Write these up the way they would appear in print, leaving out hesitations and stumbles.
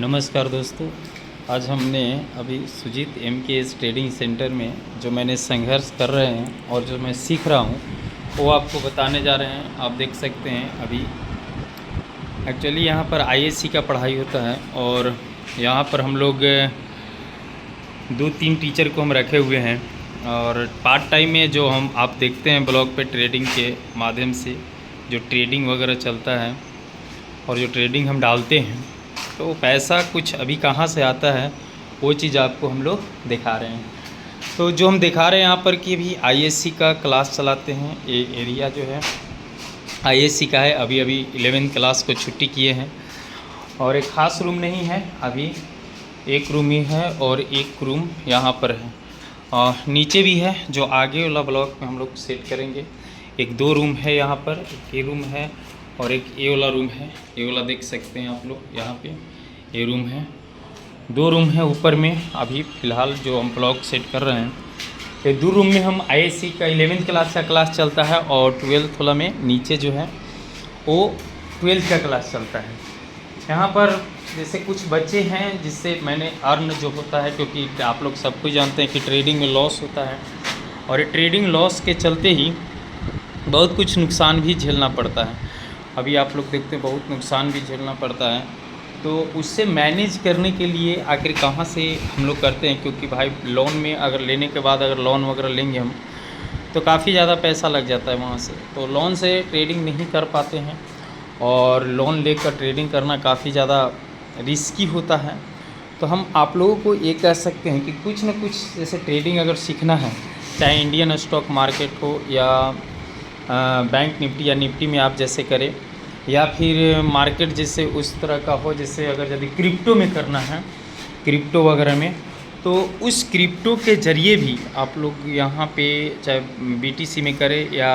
नमस्कार दोस्तों। आज हमने अभी सुजीत MKS ट्रेडिंग सेंटर में जो मैंने संघर्ष कर रहे हैं और जो मैं सीख रहा हूँ वो आपको बताने जा रहे हैं। आप देख सकते हैं अभी एक्चुअली यहाँ पर ISC का पढ़ाई होता है और यहाँ पर हम लोग 2-3 टीचर को हम रखे हुए हैं और पार्ट टाइम में जो हम आप देखते हैं ब्लॉग पे ट्रेडिंग के माध्यम से जो ट्रेडिंग वगैरह चलता है और जो ट्रेडिंग हम डालते हैं तो पैसा कुछ अभी कहाँ से आता है वो चीज़ आपको हम लोग दिखा रहे हैं। तो जो हम दिखा रहे हैं यहाँ पर कि अभी ISC का क्लास चलाते हैं। ये एरिया जो है ISC का है। अभी 11th क्लास को छुट्टी किए हैं और एक ख़ास रूम नहीं है, अभी एक रूम ही है और एक रूम यहाँ पर है और नीचे भी है जो आगे वाला ब्लॉक में हम लोग सेट करेंगे। एक 2 रूम है यहाँ पर, एक ये रूम है और एक ये वाला रूम है। ये वाला देख सकते हैं आप लोग, यहाँ पे ये रूम है। 2 रूम है ऊपर में। अभी फ़िलहाल जो हम ब्लॉक सेट कर रहे हैं ये 2 रूम में हम ISC का 11th क्लास का क्लास चलता है और 12th वाला में नीचे जो है वो 12th का क्लास चलता है। यहाँ पर जैसे कुछ बच्चे हैं जिससे मैंने अर्न जो होता है, क्योंकि आप लोग सब कुछ जानते हैं कि ट्रेडिंग में लॉस होता है और ये ट्रेडिंग लॉस के चलते ही बहुत कुछ नुकसान भी झेलना पड़ता है। अभी आप लोग देखते हैं बहुत नुकसान भी झेलना पड़ता है। तो उससे मैनेज करने के लिए आखिर कहाँ से हम लोग करते हैं, क्योंकि भाई लोन में अगर लेने के बाद अगर लोन वगैरह लेंगे हम तो काफ़ी ज़्यादा पैसा लग जाता है वहाँ से। तो लोन से ट्रेडिंग नहीं कर पाते हैं और लोन लेकर ट्रेडिंग करना काफ़ी ज़्यादा रिस्की होता है। तो हम आप लोगों को ये कह सकते हैं कि कुछ न कुछ जैसे ट्रेडिंग अगर सीखना है, चाहे इंडियन स्टॉक मार्केट हो या बैंक निफ्टी या निफ्टी में आप जैसे करें या फिर मार्केट जैसे उस तरह का हो, जैसे अगर यदि क्रिप्टो में करना है, क्रिप्टो वगैरह में, तो उस क्रिप्टो के ज़रिए भी आप लोग यहाँ पे चाहे BTC में करें या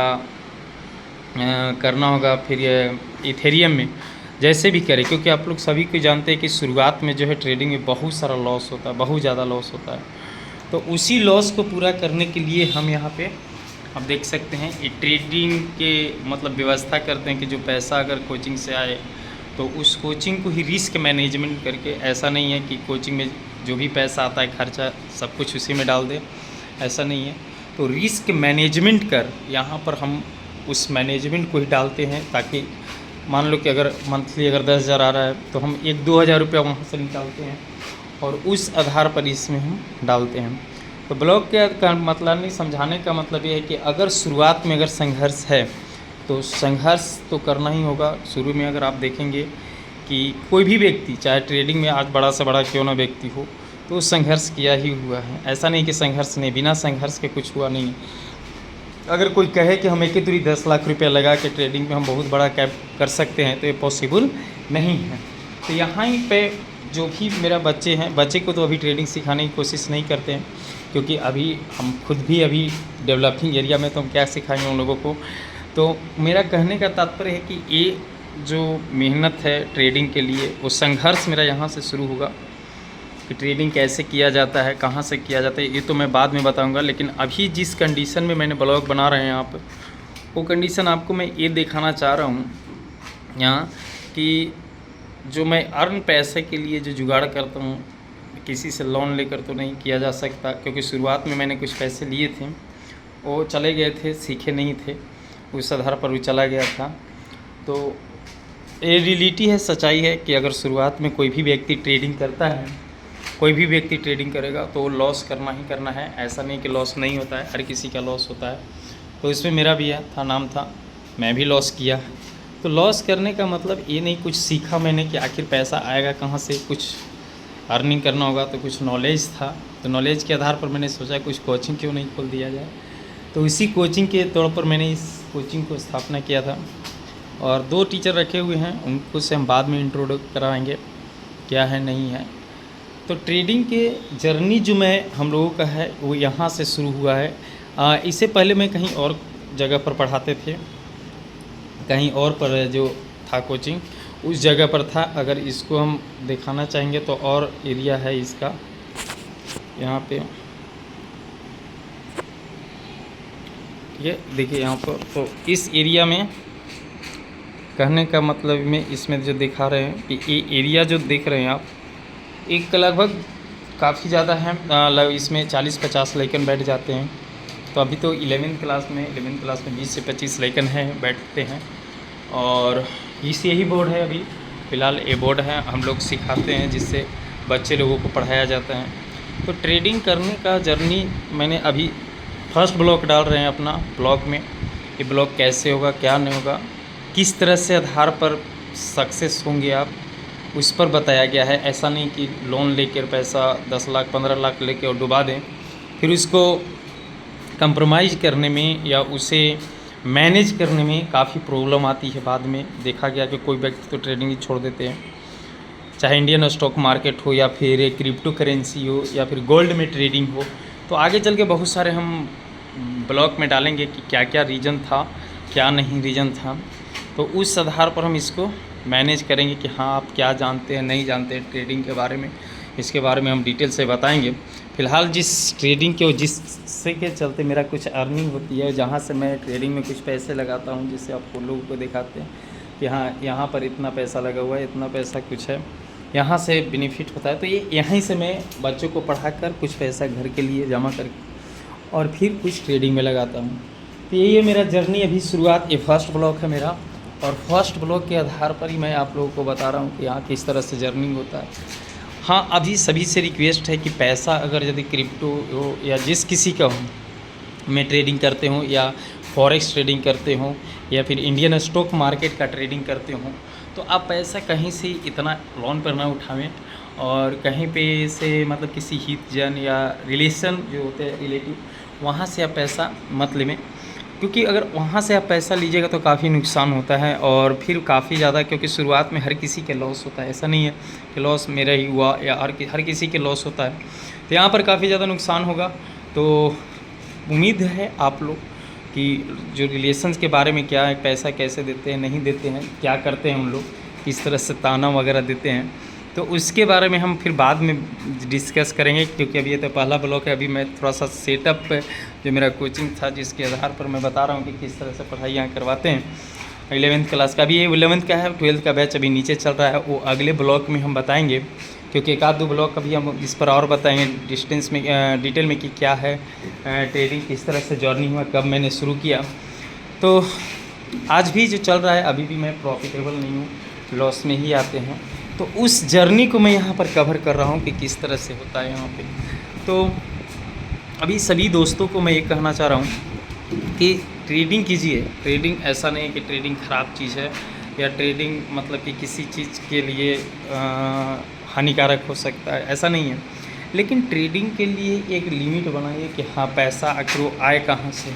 करना होगा फिर इथेरियम में, जैसे भी करें, क्योंकि आप लोग सभी को जानते हैं कि शुरुआत में जो है ट्रेडिंग में बहुत सारा लॉस होता है, बहुत ज़्यादा लॉस होता है। तो उसी लॉस को पूरा करने के लिए हम यहाँ पे आप देख सकते हैं ये ट्रेडिंग के मतलब व्यवस्था करते हैं कि जो पैसा अगर कोचिंग से आए तो उस कोचिंग को ही रिस्क मैनेजमेंट करके, ऐसा नहीं है कि कोचिंग में जो भी पैसा आता है खर्चा सब कुछ उसी में डाल दे, ऐसा नहीं है। तो रिस्क मैनेजमेंट कर यहाँ पर हम उस मैनेजमेंट को ही डालते हैं, ताकि मान लो कि अगर मंथली अगर 10,000 आ रहा है तो हम 1-2 हज़ार रुपया वहाँ से निकालते हैं और उस आधार पर इसमें हम डालते हैं। तो ब्लॉग का मतलब नहीं, समझाने का मतलब ये है कि अगर शुरुआत में अगर संघर्ष है तो संघर्ष तो करना ही होगा। शुरू में अगर आप देखेंगे कि कोई भी व्यक्ति चाहे ट्रेडिंग में आज बड़ा से बड़ा क्यों ना व्यक्ति हो तो संघर्ष किया ही हुआ है। ऐसा नहीं कि संघर्ष नहीं, बिना संघर्ष के कुछ हुआ नहीं। अगर कोई कहे कि हम एक ही दूरी 10 लाख रुपया लगा के ट्रेडिंग में हम बहुत बड़ा कैप कर सकते हैं तो ये पॉसिबल नहीं है। तो यहाँ ही पे जो भी मेरा बच्चे को तो अभी ट्रेडिंग सिखाने की कोशिश नहीं करते हैं, क्योंकि अभी हम खुद भी अभी डेवलपिंग एरिया में, तो हम क्या सिखाएंगे उन लोगों को। तो मेरा कहने का तात्पर्य है कि ये जो मेहनत है ट्रेडिंग के लिए, वो संघर्ष मेरा यहाँ से शुरू होगा कि ट्रेडिंग कैसे किया जाता है, कहाँ से किया जाता है, ये तो मैं बाद में बताऊँगा। लेकिन अभी जिस कंडीशन में मैंने ब्लॉग बना रहे हैं आप, वो कंडीशन आपको मैं ये दिखाना चाह रहा हूँ यहाँ कि जो मैं अर्न पैसे के लिए जो जुगाड़ करता हूँ, किसी से लोन लेकर तो नहीं किया जा सकता, क्योंकि शुरुआत में मैंने कुछ पैसे लिए थे, वो चले गए थे, सीखे नहीं थे, उस आधार पर वो चला गया था। तो ये रियलिटी है, सच्चाई है कि अगर शुरुआत में कोई भी व्यक्ति ट्रेडिंग करता है, कोई भी व्यक्ति ट्रेडिंग करेगा तो लॉस करना ही करना है। ऐसा नहीं कि लॉस नहीं होता है, हर किसी का लॉस होता है। तो इसमें मेरा भी नाम था, मैं भी लॉस किया। तो लॉस करने का मतलब ये नहीं, कुछ सीखा मैंने कि आखिर पैसा आएगा कहाँ से, कुछ अर्निंग करना होगा, तो कुछ नॉलेज था। तो नॉलेज के आधार पर मैंने सोचा कुछ कोचिंग क्यों नहीं खोल दिया जाए। तो इसी कोचिंग के तौर पर मैंने इस कोचिंग को स्थापना किया था और 2 टीचर रखे हुए हैं, उनको से हम बाद में इंट्रोडक्ट कराएंगे क्या है नहीं है। तो ट्रेडिंग के जर्नी जो हम लोगों का है वो यहाँ से शुरू हुआ है। इससे पहले मैं कहीं और जगह पर पढ़ाते थे, कहीं और पर जो था कोचिंग उस जगह पर था। अगर इसको हम दिखाना चाहेंगे तो और एरिया है इसका, यहाँ पे ये देखिए यहाँ पर। तो इस एरिया में कहने का मतलब में इसमें जो दिखा रहे हैं कि ये एरिया जो देख रहे हैं आप, एक लगभग काफ़ी ज़्यादा है, इसमें 40-50 लड़कन बैठ जाते हैं। तो अभी तो 11th क्लास में 20 से 25 लड़कन हैं बैठते हैं। और यही बोर्ड है अभी फ़िलहाल, ये बोर्ड है, हम लोग सिखाते हैं जिससे बच्चे लोगों को पढ़ाया जाता है। तो ट्रेडिंग करने का जर्नी मैंने अभी फर्स्ट ब्लॉग डाल रहे हैं अपना ब्लॉग में, कि ब्लॉग कैसे होगा, क्या नहीं होगा, किस तरह से आधार पर सक्सेस होंगे आप, उस पर बताया गया है। ऐसा नहीं कि लोन लेकर पैसा 10 लाख 15 लाख लेके और डुबा दें, फिर उसको कंप्रोमाइज़ करने में या उसे मैनेज करने में काफ़ी प्रॉब्लम आती है। बाद में देखा गया कि कोई व्यक्ति तो ट्रेडिंग ही छोड़ देते हैं, चाहे इंडियन स्टॉक मार्केट हो या फिर क्रिप्टो करेंसी हो या फिर गोल्ड में ट्रेडिंग हो। तो आगे चल के बहुत सारे हम ब्लॉग में डालेंगे कि क्या क्या रीज़न था, क्या नहीं रीज़न था। तो उस आधार पर हम इसको मैनेज करेंगे कि हाँ आप क्या जानते हैं, नहीं जानते हैं ट्रेडिंग के बारे में, इसके बारे में हम डिटेल से बताएंगे। फ़िलहाल जिस ट्रेडिंग के जिससे के चलते मेरा कुछ अर्निंग होती है, जहाँ से मैं ट्रेडिंग में कुछ पैसे लगाता हूँ, जिससे आपको लोगों को दिखाते हैं कि हाँ यहाँ पर इतना पैसा लगा हुआ है, इतना पैसा कुछ है, यहाँ से बेनिफिट होता है। तो ये यहीं से मैं बच्चों को पढ़ाकर कुछ पैसा घर के लिए जमा करके और फिर कुछ ट्रेडिंग में लगाता हूँ। तो ये मेरा जर्नी अभी शुरुआत, ये फर्स्ट ब्लॉग है मेरा, और फर्स्ट ब्लॉग के आधार पर ही मैं आप लोगों को बता रहा हूँ कि यहाँ किस तरह से जर्निंग होता है। हाँ, अभी सभी से रिक्वेस्ट है कि पैसा अगर यदि क्रिप्टो हो या जिस किसी का हो, मैं ट्रेडिंग करते हूँ या फॉरेक्स ट्रेडिंग करते हो या फिर इंडियन स्टॉक मार्केट का ट्रेडिंग करते हो, तो आप पैसा कहीं से इतना लोन पर ना उठावें और कहीं पे से मतलब किसी हित जन या रिलेशन जो होते हैं रिलेटिव, वहाँ से आप पैसा मत लें, क्योंकि अगर वहाँ से आप पैसा लीजिएगा तो काफ़ी नुकसान होता है और फिर काफ़ी ज़्यादा, क्योंकि शुरुआत में हर किसी के लॉस होता है। ऐसा नहीं है कि लॉस मेरा ही हुआ या हर किसी के लॉस होता है। तो यहाँ पर काफ़ी ज़्यादा नुकसान होगा। तो उम्मीद है आप लोग कि जो रिलेशंस के बारे में क्या है, पैसा कैसे देते हैं, नहीं देते हैं, क्या करते हैं उन लोग, किस तरह से ताना वगैरह देते हैं, तो उसके बारे में हम फिर बाद में डिस्कस करेंगे। क्योंकि अभी ये तो पहला ब्लॉग है, अभी मैं थोड़ा सा सेटअप जो मेरा कोचिंग था जिसके आधार पर मैं बता रहा हूँ कि किस तरह से पढ़ाई यहाँ करवाते हैं 11th क्लास का। अभी ये 11th का है, 12th का बैच अभी नीचे चल रहा है, वो अगले ब्लॉग में हम बताएंगे। क्योंकि एक आध दो ब्लॉग अभी हम इस पर और बताएंगे डिस्टेंस में, डिटेल में कि क्या है ट्रेडिंग, किस तरह से जर्नी हुआ, कब मैंने शुरू किया। तो आज भी जो चल रहा है, अभी भी मैं प्रॉफिटेबल नहीं हूँ, लॉस में ही आते हैं। तो उस जर्नी को मैं यहाँ पर कवर कर रहा हूँ कि किस तरह से होता है यहाँ पे। तो अभी सभी दोस्तों को मैं ये कहना चाह रहा हूँ कि ट्रेडिंग कीजिए। ट्रेडिंग ऐसा नहीं है कि ट्रेडिंग ख़राब चीज़ है या ट्रेडिंग मतलब कि किसी चीज़ के लिए हानिकारक हो सकता है, ऐसा नहीं है। लेकिन ट्रेडिंग के लिए एक लिमिट बनाइए कि हाँ पैसा आखिर वो आए कहाँ से,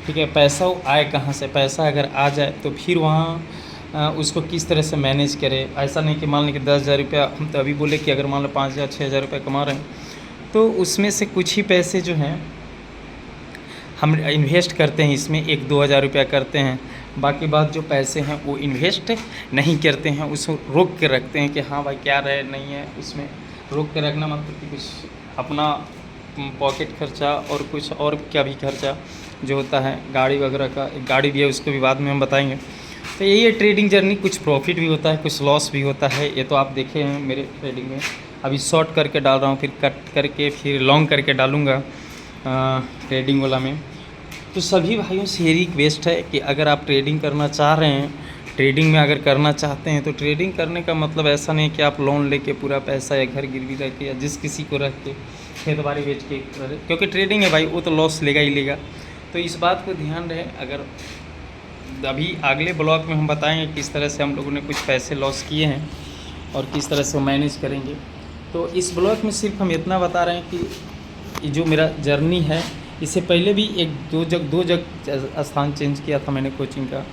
ठीक है, पैसा वो आए कहाँ से। पैसा अगर आ जाए तो फिर वहाँ उसको किस तरह से मैनेज करें। ऐसा नहीं कि मान लें कि 10,000 रुपया, हम तो अभी बोले कि अगर मान लो 5,000 6,000 रुपये कमा रहे हैं तो उसमें से कुछ ही पैसे जो हैं हम इन्वेस्ट करते हैं, इसमें 1-2 हज़ार रुपया करते हैं, बाकी बात जो पैसे हैं वो इन्वेस्ट नहीं करते हैं, उसको रोक के रखते हैं कि हाँ भाई क्या रहे नहीं है। उसमें रोक के रखना मतलब कि कुछ अपना पॉकेट खर्चा और कुछ और क्या भी खर्चा जो होता है, गाड़ी वगैरह का, एक गाड़ी भी है उसको भी बाद में हम बताएंगे। तो यही है ट्रेडिंग जर्नी, कुछ प्रॉफिट भी होता है, कुछ लॉस भी होता है। ये तो आप देखे हैं मेरे ट्रेडिंग में। अभी शॉर्ट करके डाल रहा हूँ, फिर कट करके फिर लॉन्ग करके डालूँगा ट्रेडिंग वाला में। तो सभी भाइयों से ये रिक्वेस्ट है कि अगर आप ट्रेडिंग करना चाह रहे हैं, ट्रेडिंग में अगर करना चाहते हैं, तो ट्रेडिंग करने का मतलब ऐसा नहीं कि आप लोन लेके पूरा पैसा या घर गिरवी रख के या जिस किसी को रख के खेत बाड़ी बेच के, क्योंकि ट्रेडिंग है भाई, वो तो लॉस लेगा ही लेगा। तो इस बात को ध्यान रहे। अगर अभी अगले ब्लॉग में हम बताएंगे किस तरह से हम लोगों ने कुछ पैसे लॉस किए हैं और किस तरह से मैनेज करेंगे। तो इस ब्लॉग में सिर्फ हम इतना बता रहे हैं कि जो मेरा जर्नी है, इससे पहले भी दो जगह स्थान चेंज किया था मैंने कोचिंग का,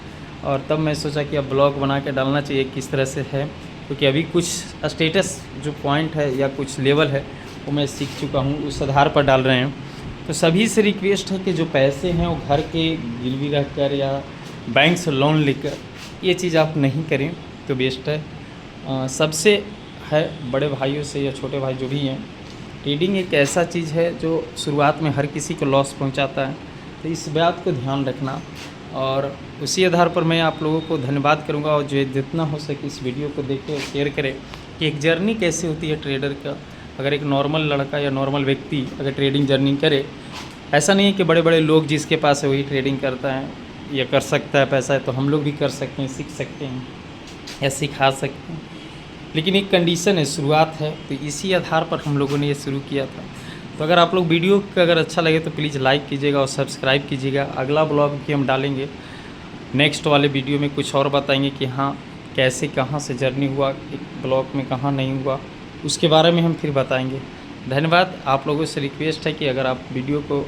और तब मैं सोचा कि अब ब्लॉग बना के डालना चाहिए किस तरह से है, क्योंकि अभी कुछ स्टेटस जो पॉइंट है या कुछ लेवल है वो मैं सीख चुका हूँ, उस आधार पर डाल रहे हैं। तो सभी से रिक्वेस्ट है कि जो पैसे हैं वो घर के गिरवी रख कर या बैंक से लोन लेकर ये चीज़ आप नहीं करें तो बेस्ट है। सबसे है बड़े भाइयों से या छोटे भाई जो भी हैं, ट्रेडिंग एक ऐसा चीज़ है जो शुरुआत में हर किसी को लॉस पहुंचाता है। तो इस बात को ध्यान रखना, और उसी आधार पर मैं आप लोगों को धन्यवाद करूंगा। और जो जितना हो सके इस वीडियो को देखें, शेयर करें, कि एक जर्नी कैसे होती है ट्रेडर का। अगर एक नॉर्मल लड़का या नॉर्मल व्यक्ति अगर ट्रेडिंग जर्नी करे, ऐसा नहीं है कि बड़े बड़े लोग जिसके पास है वही ट्रेडिंग करता है या कर सकता है, पैसा है तो हम लोग भी कर सकते हैं, सीख सकते हैं या सिखा सकते हैं। लेकिन एक कंडीशन है, शुरुआत है, तो इसी आधार पर हम लोगों ने ये शुरू किया था। तो अगर आप लोग वीडियो का अगर अच्छा लगे तो प्लीज़ लाइक कीजिएगा और सब्सक्राइब कीजिएगा। अगला ब्लॉग भी हम डालेंगे, नेक्स्ट वाले वीडियो में कुछ और बताएंगे कि हाँ कैसे कहाँ से जर्नी हुआ, एक ब्लॉग में कहाँ नहीं हुआ, उसके बारे में हम फिर बताएंगे। धन्यवाद। आप लोगों से रिक्वेस्ट है कि अगर आप वीडियो को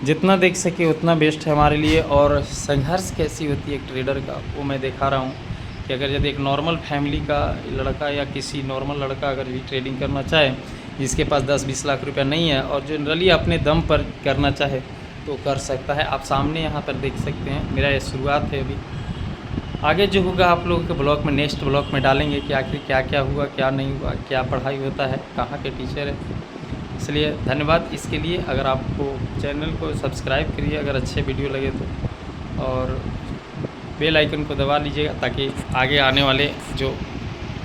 जितना देख सके उतना बेस्ट है हमारे लिए। और संघर्ष कैसी होती है एक ट्रेडर का वो मैं दिखा रहा हूँ कि अगर यदि एक नॉर्मल फैमिली का लड़का या किसी नॉर्मल लड़का अगर भी ट्रेडिंग करना चाहे, जिसके पास 10-20 लाख रुपया नहीं है और जनरली अपने दम पर करना चाहे तो कर सकता है। आप सामने यहाँ पर देख सकते हैं, मेरा ये शुरुआत है। अभी आगे जो होगा आप लोगों के ब्लॉग में, नेक्स्ट ब्लॉग में डालेंगे कि आखिर क्या क्या हुआ, क्या नहीं हुआ, क्या पढ़ाई होता है, कहाँ के टीचर है। इसलिए धन्यवाद इसके लिए। अगर आपको चैनल को सब्सक्राइब करिए अगर अच्छे वीडियो लगे तो, और बेल आइकन को दबा लीजिएगा ताकि आगे आने वाले जो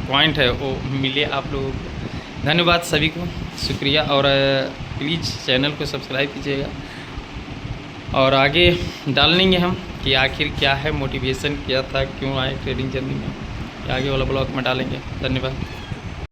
पॉइंट है वो मिले आप लोगों को। धन्यवाद सभी को, शुक्रिया। और प्लीज़ चैनल को सब्सक्राइब कीजिएगा। और आगे डालेंगे हम कि आखिर क्या है मोटिवेशन, क्या था, क्यों आए ट्रेडिंग जर्नी में, आगे वाला ब्लॉग में डालेंगे। धन्यवाद।